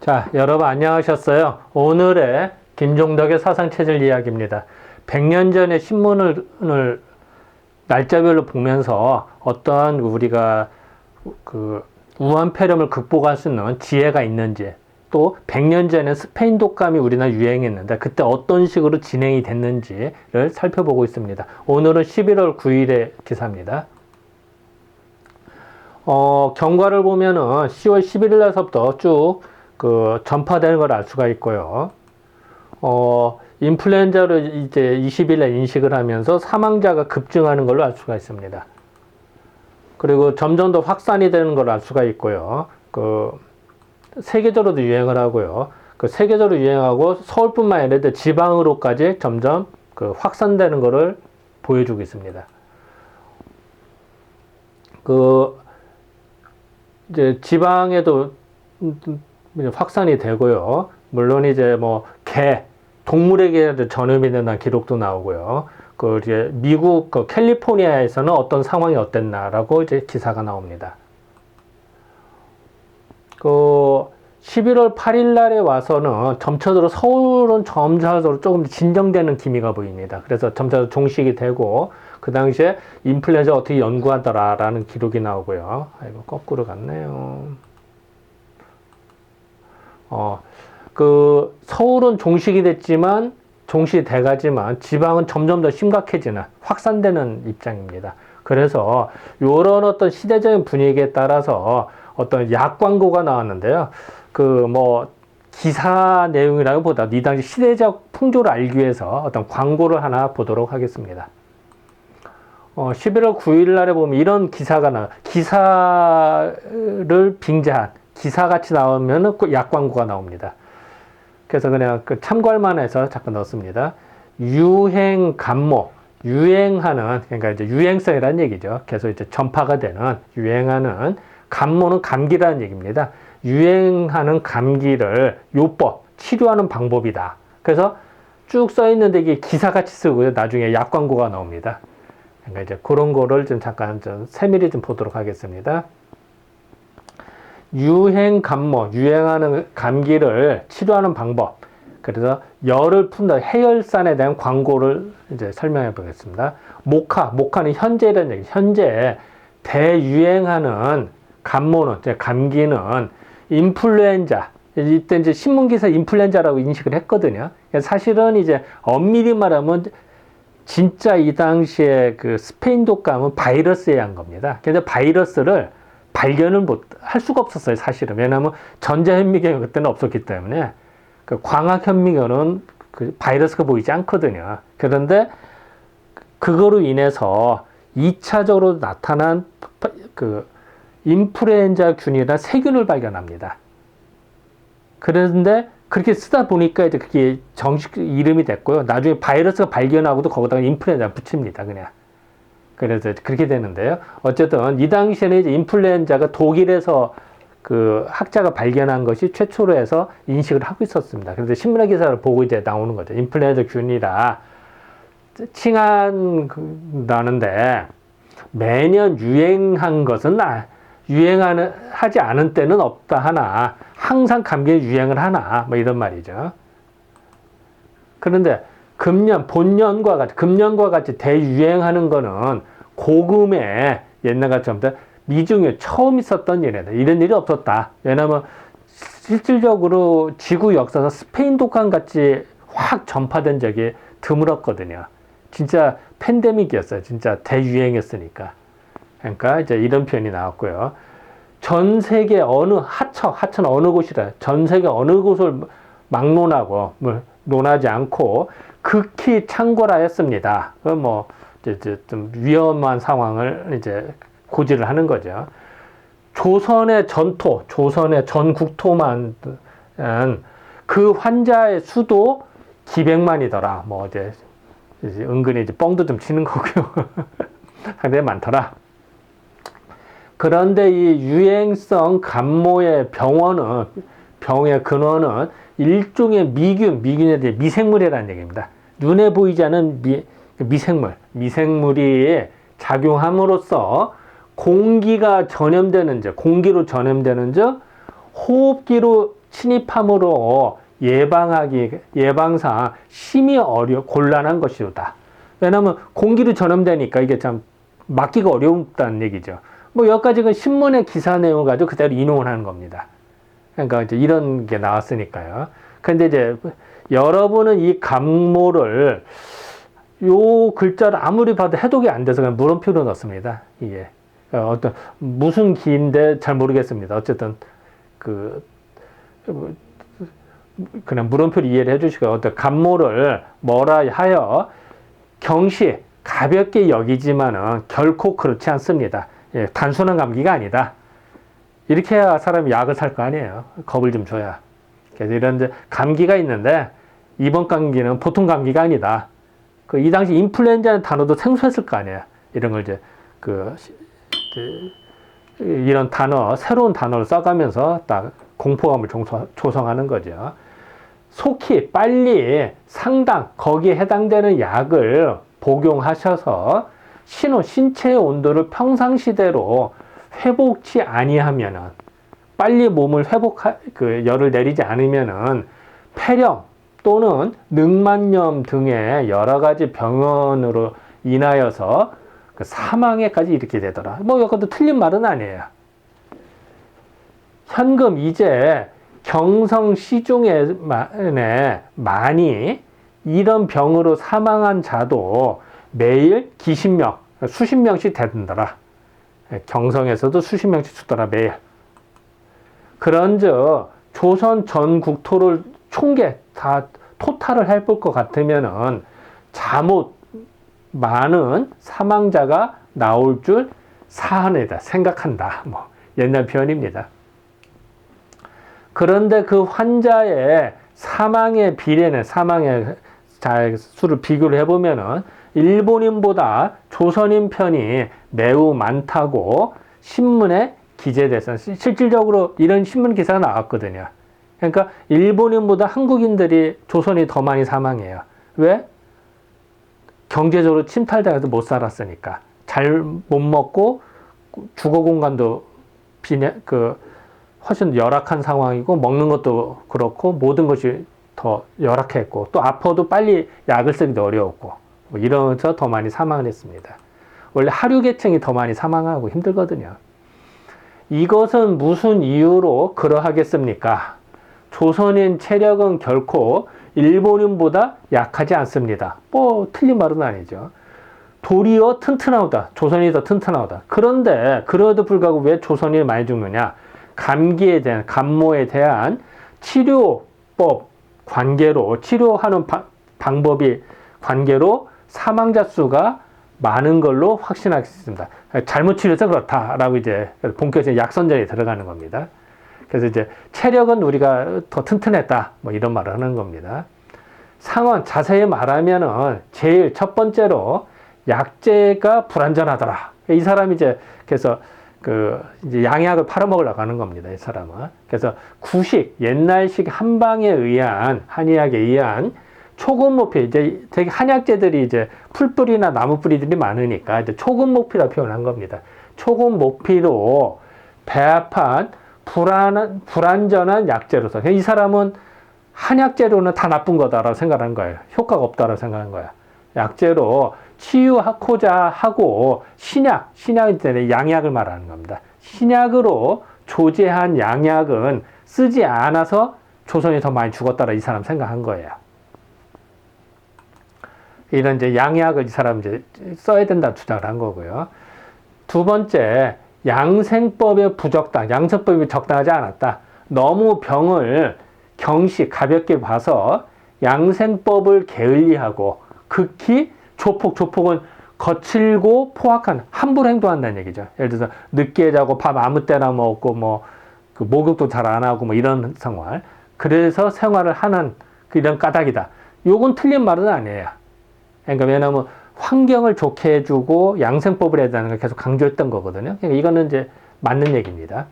자, 여러분 안녕하셨어요? 오늘의 김종덕의 사상체질 이야기입니다. 100년 전의 신문을 날짜별로 보면서 어떠한 우리가 우한폐렴을 극복할 수 있는 지혜가 있는지, 또 100년 전에 스페인 독감이 우리나라에 유행했는데 그때 어떤 식으로 진행이 됐는지를 살펴보고 있습니다. 오늘은 11월 9일의 기사입니다. 경과를 보면은 10월 11일 날서부터 쭉 전파되는 걸 알 수가 있고요. 인플루엔자로 이제 20일에 인식을 하면서 사망자가 급증하는 걸로 알 수가 있습니다. 그리고 점점 더 확산이 되는 걸 알 수가 있고요. 세계적으로도 유행을 하고요. 세계적으로 유행하고 서울뿐만 아니라 지방으로까지 점점 확산되는 것을 보여주고 있습니다. 이제 지방에도 확산이 되고요. 물론 이제 동물에게 전염이 된다는 기록도 나오고요. 이제 미국 캘리포니아에서는 어떤 상황이 어땠나라고 이제 기사가 나옵니다. 11월 8일 날에 와서는 점차적으로 서울은 점차적으로 조금 진정되는 기미가 보입니다. 그래서 점차적으로 종식이 되고, 그 당시에 인플루엔자 어떻게 연구하더라라는 기록이 나오고요. 아이고, 거꾸로 갔네요. 서울은 종식이 됐지만, 종식이 돼가지만, 지방은 점점 더 심각해지는, 확산되는 입장입니다. 그래서, 요런 어떤 시대적인 분위기에 따라서 어떤 약 광고가 나왔는데요. 기사 내용이라기보다 이 당시 시대적 풍조를 알기 위해서 어떤 광고를 하나 보도록 하겠습니다. 11월 9일 날에 보면 이런 기사가 나와요. 기사를 빙자한, 기사같이 나오면 약 광고가 나옵니다. 그래서 그냥 참고할 만해서 잠깐 넣었습니다. 유행 감모, 유행하는, 그러니까 이제 유행성이라는 얘기죠. 계속 이제 전파가 되는, 유행하는, 감모는 감기라는 얘기입니다. 유행하는 감기를 요법, 치료하는 방법이다. 그래서 쭉 써 있는데 이게 기사같이 쓰고요. 나중에 약 광고가 나옵니다. 그러니까 이제 그런 거를 잠깐 세밀히 보도록 하겠습니다. 유행 감모, 유행하는 감기를 치료하는 방법. 그래서 열을 푼다, 해열산에 대한 광고를 이제 설명해 보겠습니다. 모카는 현재라는 얘기. 현재 대유행하는 감모는, 감기는 인플루엔자. 이때 이제 신문기사 인플루엔자라고 인식을 했거든요. 사실은 이제 엄밀히 말하면 진짜 이 당시에 스페인 독감은 바이러스에 의한 겁니다. 근데 바이러스를 발견을 할 수가 없었어요, 사실은. 왜냐하면 전자현미경이 그때는 없었기 때문에. 광학현미경은 바이러스가 보이지 않거든요. 그런데 그거로 인해서 2차적으로 나타난 인플루엔자 균이나 세균을 발견합니다. 그런데 그렇게 쓰다 보니까 이제 그게 정식 이름이 됐고요. 나중에 바이러스가 발견하고도 거기다가 인플루엔자 붙입니다, 그냥. 그래서 그렇게 되는데요. 어쨌든 이 당시에는 이제 인플루엔자가 독일에서 학자가 발견한 것이 최초로 해서 인식을 하고 있었습니다. 그래서 신문의 기사를 보고 이제 나오는 거죠. 인플루엔자 균이라 칭한다는데 매년 유행한 것은 하지 않은 때는 없다 하나, 항상 감기에 유행을 하나, 이런 말이죠. 그런데 금년과 같이 대유행하는 거는 고금에 옛날같이 미중에 처음 있었던 일이다. 이런 일이 없었다. 왜냐하면 실질적으로 지구 역사에서 스페인 독감 같이 확 전파된 적이 드물었거든요. 진짜 팬데믹이었어요. 진짜 대유행했으니까. 그러니까 이제 이런 표현이 나왔고요. 전 세계 하천 어느 곳이라, 전 세계 어느 곳을 막론하고, 논하지 않고, 극히 창궐하였습니다. 이제 좀 위험한 상황을 이제 고지를 하는 거죠. 조선의 전국토만, 그 환자의 수도 기백만이더라. 이제 은근히 이제 뻥도 좀 치는 거고요. 상당히 많더라. 그런데 이 유행성 감모의 병의 근원은 일종의 미균에 대해 미생물이라는 얘기입니다. 눈에 보이지 않은 미생물이 작용함으로써 공기로 전염되는 즉, 호흡기로 침입함으로 예방상 심히 곤란한 것이다. 왜냐하면 공기로 전염되니까 이게 참 막기가 어렵다는 얘기죠. 뭐 여기까지는 신문의 기사 내용을 가지고 그대로 인용을 하는 겁니다. 그러니까 이제 이런 게 나왔으니까요. 근데 이제 여러분은 이 감모를 요 글자를 아무리 봐도 해독이 안 돼서 그냥 물음표로 넣습니다. 이게 어떤 무슨 기인데 잘 모르겠습니다. 어쨌든 그냥 물음표로 이해를 해주시고 어떤 감모를 뭐라 하여 경시 가볍게 여기지만은 결코 그렇지 않습니다. 예, 단순한 감기가 아니다. 이렇게 해야 사람이 약을 살 거 아니에요. 겁을 좀 줘야. 그래서 이런 이제 감기가 있는데 이번 감기는 보통 감기가 아니다. 이 당시 인플루엔자는 단어도 생소했을 거 아니에요. 이런 걸 이제 이런 단어, 새로운 단어를 써가면서 딱 공포감을 조성하는 거죠. 속히 빨리 상당 거기에 해당되는 약을 복용하셔서 신체의 온도를 평상시대로 회복치 아니하면은 빨리 몸을 열을 내리지 않으면은 폐렴 또는 늑만염 등의 여러 가지 병원으로 인하여서 사망에까지 이렇게 되더라. 뭐 이것도 틀린 말은 아니에요. 현금 이제 경성 시중에 많이 이런 병으로 사망한 자도 매일 기십명, 수십 명씩 되던더라. 경성에서도 수십 명씩 죽더라 매일. 그런즉 조선 전 국토를 총계 다 토탈을 해볼 것 같으면은 잠옷 많은 사망자가 나올 줄 사한이다 생각한다. 뭐 옛날 표현입니다. 그런데 그 환자의 사망의 비례는 사망의 수를 비교를 해보면은 일본인보다 조선인 편이 매우 많다고 신문에 기재돼서 실질적으로 이런 신문 기사가 나왔거든요. 그러니까 일본인보다 한국인들이 조선이 더 많이 사망해요. 왜? 경제적으로 침탈당해서 못 살았으니까. 잘 못 먹고 주거 공간도 훨씬 열악한 상황이고 먹는 것도 그렇고 모든 것이 더 열악했고 또 아파도 빨리 약을 쓰기도 어려웠고 뭐 이러면서 더 많이 사망을 했습니다. 원래 하류 계층이 더 많이 사망하고 힘들거든요. 이것은 무슨 이유로 그러하겠습니까? 조선인 체력은 결코 일본인보다 약하지 않습니다. 뭐 틀린 말은 아니죠. 도리어 튼튼하다. 조선이 더 튼튼하다. 그런데 그래도 불구하고 왜 조선인이 많이 죽느냐? 감기에 대한 감모에 대한 치료법 관계로 치료하는 방법이 관계로 사망자 수가 많은 걸로 확신할 수 있습니다. 잘못 치료해서 그렇다라고 이제 본격적인 약선전에 들어가는 겁니다. 그래서 이제 체력은 우리가 더 튼튼했다 뭐 이런 말을 하는 겁니다. 상황 자세히 말하면은 제일 첫 번째로 약재가 불안전하더라. 이 사람이 이제 그래서 이제 양약을 팔아먹으려고 하는 겁니다. 이 사람은. 그래서 구식 옛날식 한방에 의한 한의학에 의한 초근모피 이제 되게 한약재들이 이제 풀뿌리나 나무뿌리들이 많으니까 이제 초근모피라 표현한 겁니다. 초근모피로 배합한 불안전한 약재로서 이 사람은 한약재료는 다 나쁜 거다라고 생각한 거예요. 효과가 없다라고 생각한 거예요. 약재로 치유하고자 하고 신약이 때문에 양약을 말하는 겁니다. 신약으로 조제한 양약은 쓰지 않아서 조선이 더 많이 죽었다라 이 사람 생각한 거예요. 이런 이제 양약을 이 사람 이제 써야 된다 주장을 한 거고요. 두 번째, 양생법의 부적당, 양생법이 적당하지 않았다. 너무 병을 가볍게 봐서 양생법을 게을리하고 극히 조폭은 거칠고 포악한 함부로 행동한다는 얘기죠. 예를 들어서 늦게 자고 밥 아무 때나 먹고 뭐 목욕도 잘 안 하고 뭐 이런 생활. 그래서 생활을 하는 이런 까닭이다. 요건 틀린 말은 아니에요. 그러니까 왜냐하면 환경을 좋게 해주고 양생법을 해야 되는 걸 계속 강조했던 거거든요. 그러니까 이거는 이제 맞는 얘기입니다.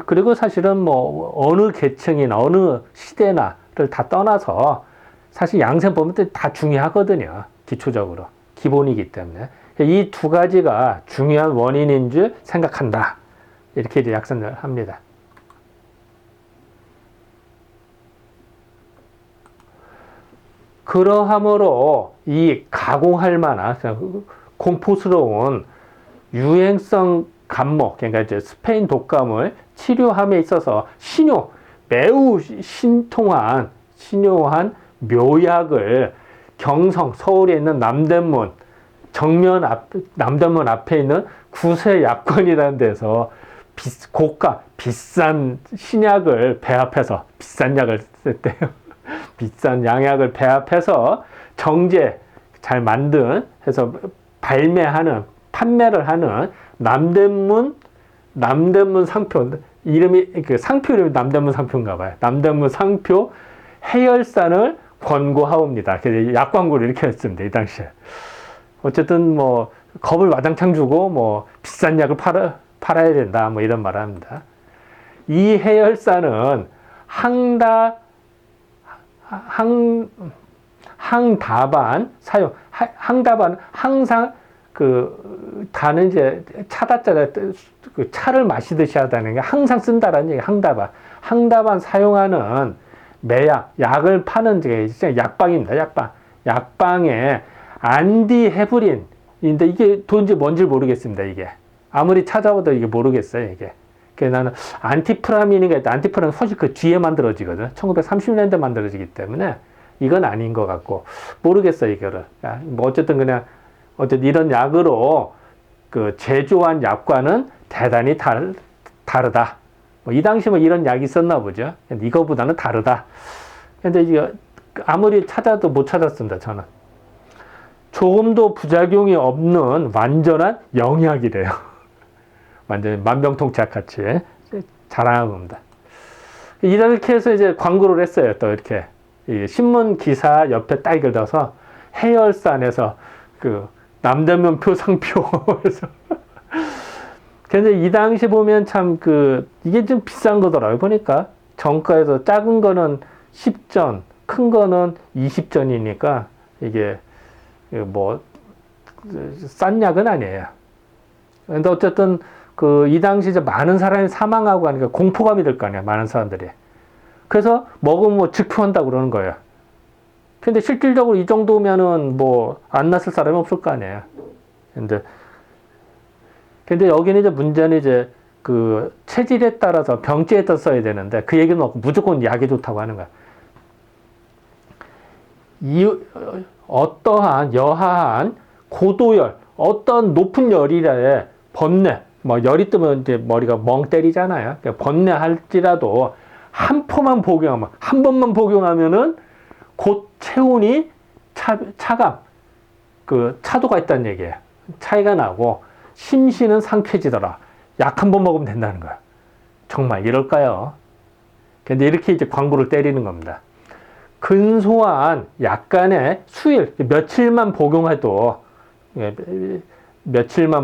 그리고 사실은 뭐 어느 계층이나 어느 시대나를 다 떠나서 사실 양생법은 다 중요하거든요. 기초적으로. 기본이기 때문에. 이 두 가지가 중요한 원인인 줄 생각한다. 이렇게 이제 약선을 합니다. 그러함으로 이 가공할 만한 공포스러운 유행성 감모, 그러니까 이제 스페인 독감을 치료함에 있어서 매우 신통한, 신요한 묘약을 경성, 서울에 있는 남대문 남대문 앞에 있는 구세약관이라는 데서 고가, 비싼 신약을 배합해서, 비싼 약을 썼대요. 비싼 양약을 배합해서 정제 잘 만든 해서 판매를 하는 남대문 상표, 상표 이름이 남대문 상표인가 봐요. 남대문 상표 해열산을 권고하옵니다. 그래서 약 광고를 이렇게 했습니다. 이 당시에. 어쨌든 뭐 겁을 와장창 주고 뭐 비싼 약을 팔아야 된다. 뭐 이런 말을 합니다. 이 해열산은 항다반 항상 다는 이제 차다자가 그 차를 마시듯이 하다는 게 항상 쓴다라는 얘기. 항다반 사용하는 약을 파는 게 약방입니다. 약방에 안디헤브린인데 이게 도대체 뭔지 모르겠습니다. 이게 아무리 찾아봐도 이게 모르겠어요. 이게. 그래서 나는 안티프라민인가 했다. 안티프라민 훨씬 그 뒤에 만들어지거든. 1930년대 만들어지기 때문에 이건 아닌 것 같고 모르겠어요. 이거를. 뭐 어쨌든 이런 약으로 제조한 약과는 대단히 다르다. 이 당시 뭐 이런 약이 있었나 보죠. 이거보다는 다르다. 근데 이게 아무리 찾아도 못 찾았습니다. 저는. 조금도 부작용이 없는 완전한 영약이래요. 완전 만병통치약 같이 자랑한 겁니다. 이렇게 해서 이제 광고를 했어요. 또 이렇게 신문 기사 옆에 딱 읽어서 해열산에서 남대문 표상표에서 근데 이 당시 보면 참 이게 좀 비싼 거더라고요. 보니까 정가에서 작은 거는 10전, 큰 거는 20전이니까 이게 뭐 싼 약은 아니에요. 근데 어쨌든 이 당시 이제 많은 사람이 사망하고 하니까 공포감이 들 거 아니야. 많은 사람들이. 그래서 먹으면 뭐 즉표한다고 그러는 거예요. 근데 실질적으로 이 정도면은 뭐 안 났을 사람이 없을 거 아니에요. 근데 여기는 이제 문제는 이제 체질에 따라서 병지에 따라 써야 되는데 그 얘기는 없고 무조건 약이 좋다고 하는 거야. 어떠한 여하한 고도열, 어떤 높은 열이라에 번뇌, 뭐 열이 뜨면 이제 머리가 멍 때리잖아요. 그러니까 번뇌할지라도 한 번만 복용하면은 곧 체온이 차도가 있다는 얘기예요. 차이가 나고 심신은 상쾌해지더라. 약 한 번 먹으면 된다는 거야. 정말 이럴까요? 근데 이렇게 이제 광고를 때리는 겁니다. 근소한 약간의 수일, 며칠만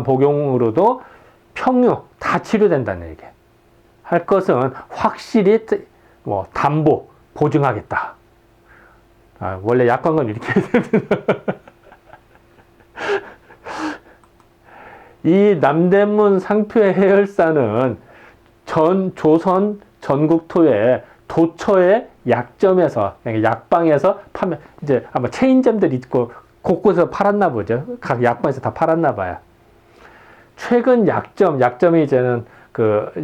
복용으로도 평유 다 치료된다는 얘기. 할 것은 확실히 보증하겠다. 원래 약 광고는 이렇게 해야 됩니다. 이 남대문 상표의 해열사는 조선 전국토의 도처의 약점에서, 약방에서 이제 아마 체인점들이 있고 곳곳에서 팔았나 보죠. 각 약방에서 다 팔았나 봐요. 최근 약점이 이제는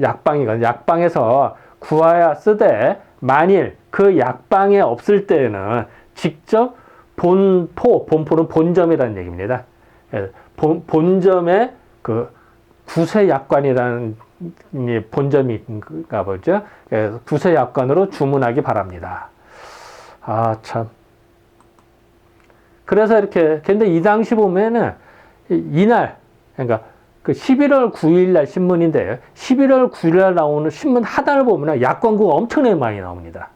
약방이거든요. 약방에서 구하여 쓰되 만일 그 약방에 없을 때는 직접 본포는 본점이라는 얘기입니다. 본점에 구세약관이라는 본점인가 보죠. 구세약관으로 주문하기 바랍니다. 참. 그래서 이렇게, 근데 이 당시 보면은, 이날, 그러니까 11월 9일 날 신문인데요. 11월 9일 날 나오는 신문 하단을 보면 약 광고가 엄청나게 많이 나옵니다.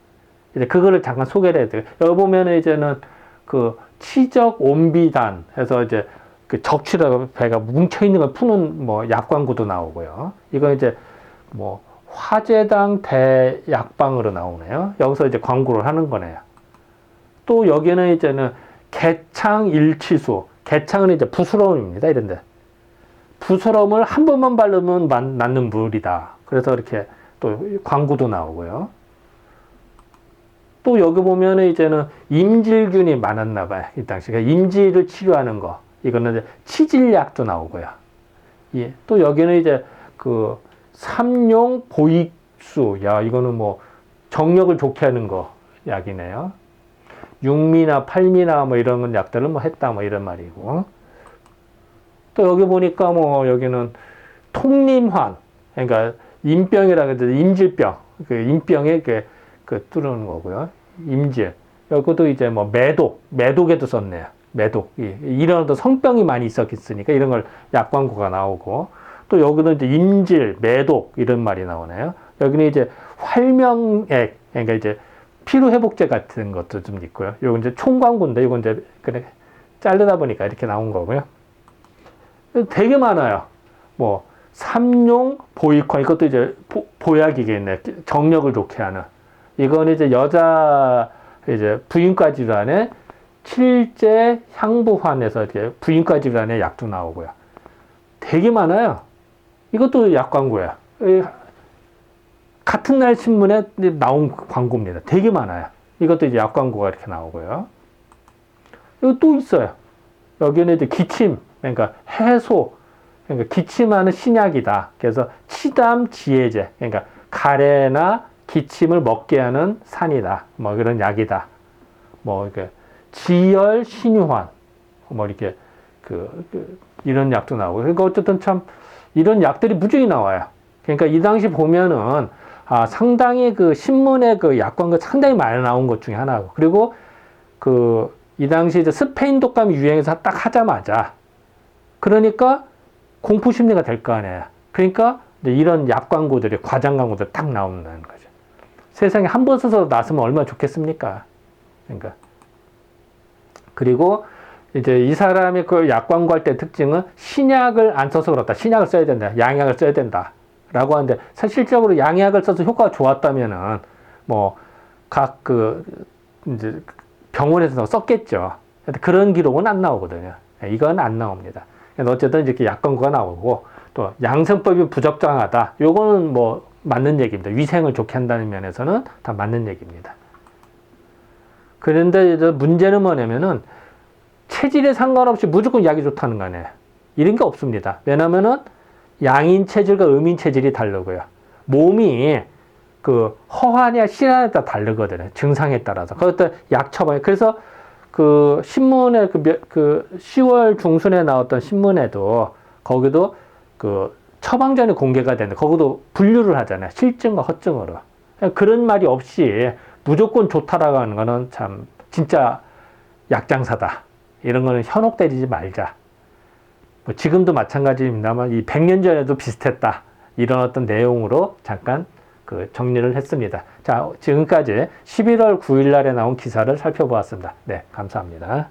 이제 그거를 잠깐 소개를 해드려요. 여기 보면은 이제는 치적 온비단 해서 이제 적치라고 배가 뭉쳐있는 걸 푸는 약 광고도 나오고요. 이건 이제 화재당 대약방으로 나오네요. 여기서 이제 광고를 하는 거네요. 또 여기는 이제는 개창일치수. 개창은 이제 부스럼입니다. 이런데. 부스럼을 한 번만 바르면 낫는 물이다. 그래서 이렇게 또 광고도 나오고요. 또 여기 보면은 이제는 임질균이 많았나 봐요. 이 당시. 그러니까 임질을 치료하는 거. 이거는 이제 치질약도 나오고요. 예. 또 여기는 이제 그 삼룡 보익수. 야, 이거는 뭐 정력을 좋게 하는 거 약이네요. 육미나 팔미나 뭐 이런 건 약들을 뭐 했다 뭐 이런 말이고. 또 여기 보니까 뭐 여기는 통림환. 그러니까 임병이라 그래도 임질병. 그 임병에 그 뚫는 거고요. 임질. 여기도 이제 뭐 매독에도 썼네요. 매독. 이런 어떤 성병이 많이 있었으니까 이런 걸 약 광고가 나오고, 또 여기도 이제 임질, 매독 이런 말이 나오네요. 여기는 이제 활명액, 그러니까 이제 피로회복제 같은 것도 좀 있고요. 요건 이제 총광고인데, 요건 이제 그냥 자르다 보니까 이렇게 나온 거고요. 되게 많아요. 뭐 삼룡 보이콘, 이것도 이제 보약이겠네. 정력을 좋게 하는. 이건 이제 여자 이제 부인과 질환에 칠제 향부환에서 이렇게 부인과 질환에 약도 나오고요. 되게 많아요. 이것도 약 광고야. 같은 날 신문에 나온 광고입니다. 되게 많아요. 이것도 이제 약 광고가 이렇게 나오고요. 이거 또 있어요. 여기는 이제 기침, 그러니까 해소, 그러니까 기침하는 신약이다. 그래서 치담 지혜제, 그러니까 가래나 기침을 먹게 하는 산이다. 뭐 그런 약이다. 뭐 이렇게 지열 신유환, 뭐 이렇게 이런 약도 나오고. 그러니까 어쨌든 참 이런 약들이 무지하게 나와요. 그러니까 이 당시 보면은 상당히 그 신문에 그 약 광고 상당히 많이 나온 것 중에 하나고. 그리고 이 당시 이제 스페인 독감이 유행해서 딱 하자마자, 그러니까 공포 심리가 될 거 아니에요. 그러니까 이런 약 광고들이, 과장 광고들 딱 나온다는 거죠. 세상에 한 번 써서 나으면 얼마나 좋겠습니까? 그러니까. 그리고 이제 이 사람이 그 약 광고할 때 특징은 신약을 안 써서 그렇다. 신약을 써야 된다. 양약을 써야 된다. 라고 하는데, 실질적으로 양약을 써서 효과가 좋았다면은, 뭐, 이제 병원에서 썼겠죠. 그런 기록은 안 나오거든요. 이건 안 나옵니다. 어쨌든 이렇게 약 광고가 나오고, 또 양성법이 부적정하다. 요거는 뭐, 맞는 얘기입니다. 위생을 좋게 한다는 면에서는 다 맞는 얘기입니다. 그런데 이제 문제는 뭐냐면은, 체질에 상관없이 무조건 약이 좋다는 거 아니에요. 이런 게 없습니다. 왜냐면은 양인 체질과 음인 체질이 다르고요. 몸이 그 허하냐 실하냐에 따라 다르거든요. 증상에 따라서. 그것도 약 처방에. 그래서 그 신문에 그 10월 중순에 나왔던 신문에도 거기도 그 처방전이 공개가 되는데 거기도 분류를 하잖아요. 실증과 허증으로. 그런 말이 없이 무조건 좋다라고 하는 거는 참 진짜 약장사다. 이런 거는 현혹되지 말자. 뭐 지금도 마찬가지입니다만 이 100년 전에도 비슷했다. 이런 어떤 내용으로 잠깐 그 정리를 했습니다. 자, 지금까지 11월 9일 날에 나온 기사를 살펴보았습니다. 네, 감사합니다.